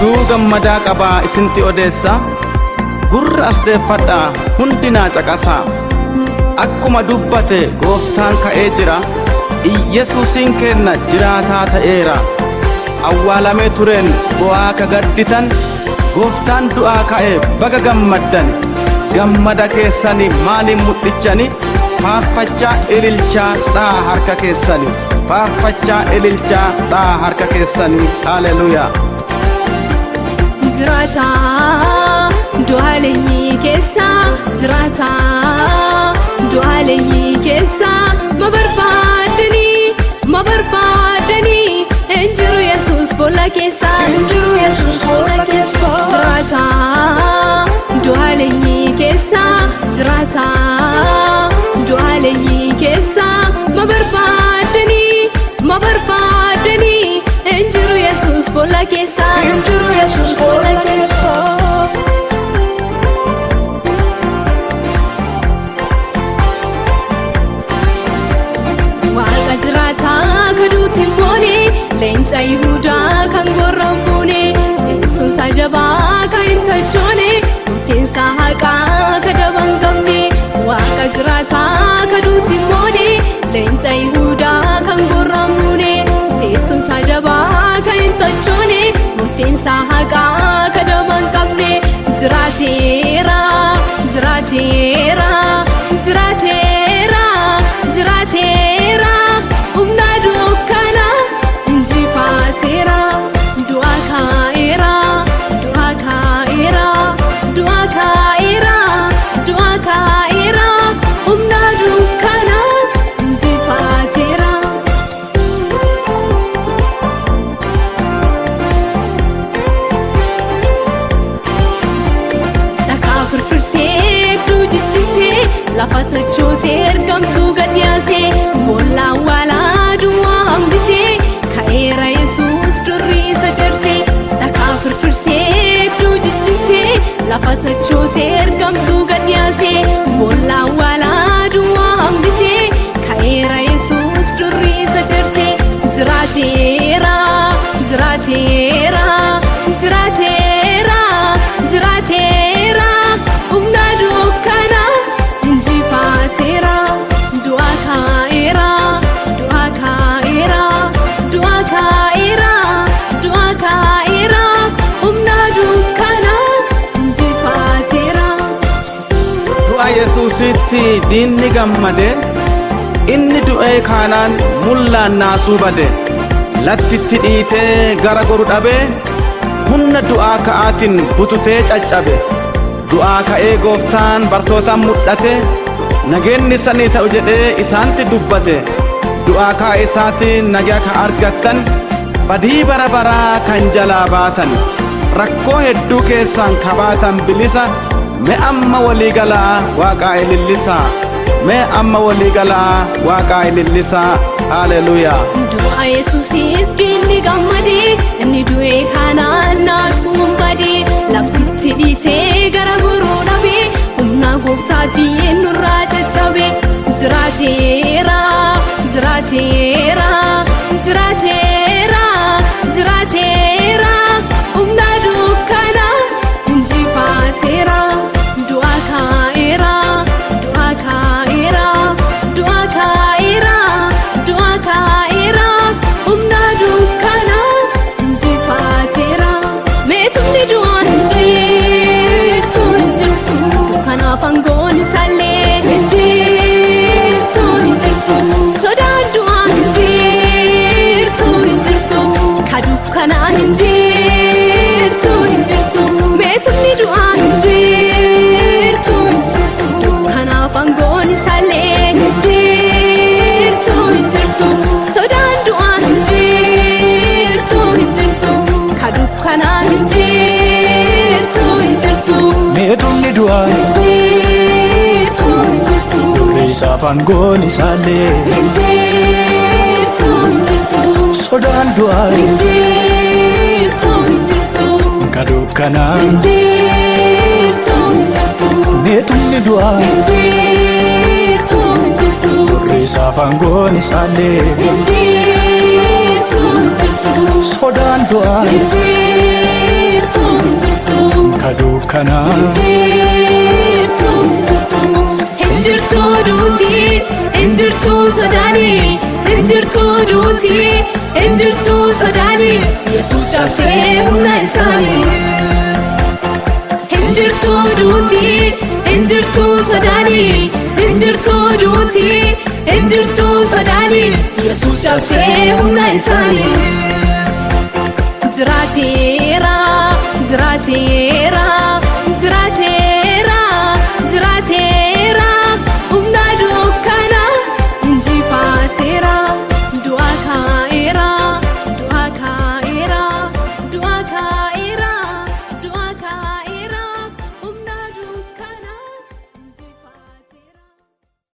oduu gammadaa qabaa isinti odeessa gurra asdeeffadha hundinaa caqasa akkuma dubbate gooftaan ka'ee jira Yesuusin kenna jiraataa ta'eera awwaalamee tureen bu'aa ka gadditan gooftaan du'aa ka'ee baga gammaddan gammada keessani maaliin mudhichani faarfachaa ililchaa dhaa harka keessani faarfachaa ililchaa dhaa harka keessani haleluuyaa Jirata du'aaleeyyii keessa jirata du'aaleeyyii keessa mabarbaadanii enjiru Yesuus bolla keessa jirata du'aaleeyyii keessa jirata du'aaleeyyii keessa mabarbaadanii enjiru Yesuus bolla keessa Waaqa jiraataa kaduutiin boone leenca Yihuudaa kan gorrombuune teessoon isaa jabaa kan hin tachoone murteen isaa haqaa ka daban qabne Waaqa jiraataa kaduutiin boone leenca Yihuudaa kan gorrombuune teessoon isaa jabaa kan hin tachoone murteen isaa haqaa ka daban qabne jiraateera humna dukkana injifateera du'aa ka'eera humna dukkana injifateera dhakaa firfirsee jijjisee lafa tachoosee ergamtuu gad yaasee boolla awwaalaa duwwaa hambisee ka'eera Yesuus durri isa jarsee dhakaa firfirsee jijjisee lafa tachoosee ergamtuu gad yaasee boolla awwaalaa duwwaa hambisee ka'eera Yesuus durri isa jarsee jiraateera humna dukkana injifateera du'aa ka'eera humna dukkana injifateera du'a Yesuusitti diinni gammade inni du'ee kaanaan mullaan naasuu bade lattitti dhiitee gara goru dhabee humna du'aa ka'aatiin bututee caccabe du'aa ka'ee gooftaan bartootaan mul'ate nageenni sanii ta'u jedhee isaanitti dubbate du'aa ka'ee isaatiin nagaa ka argattan badii bara baraa kan jalaa baatan rakkoo hedduu keessaan kabaatan bilisa mee amma waliigalaa waaqaa ilillisaa mee amma waliigalaa waaqaa ilillisaa haleluuyaa du'a Yesuusiif diinni gammadee inni du'ee kaanaan naasuun badee laftitti dhiitee gara goruu dhabee humna gooftaatiin nurraa caccabe jiraateera humna dukkana injifateera du'aa ka'eera humna dukkana injifateera meetumni du'aa hin jirtu dukkanaaf aangoon isaallee hin jirtu sodaan du'aa hin jirtu ka dukkanaa hin jirtu meetumni du'aa hin jirtu dukkanaaf aangoon isaallee hin jirtu sodaan du'aa hin jirtu ka dukkanaa hin jirtu meetumni du'aa hin jirtu durri isaaf aangoon isaallee hin jirtu sodaan du'aa hin jirtu ka dukkanaa hin jirtu meetumni du'aa hin jirtu durri isaaf aangoon isaallee hin jirtu sodaan du'aa hin jirtu kana Injirtu duuti injirtu sodaani injirtu duuti injirtu sodaani Yesuus cabsee humna isaanii Injirtu duuti injirtu sodaani injirtu duuti injirtu sodaani Yesuus cabsee humna isaanii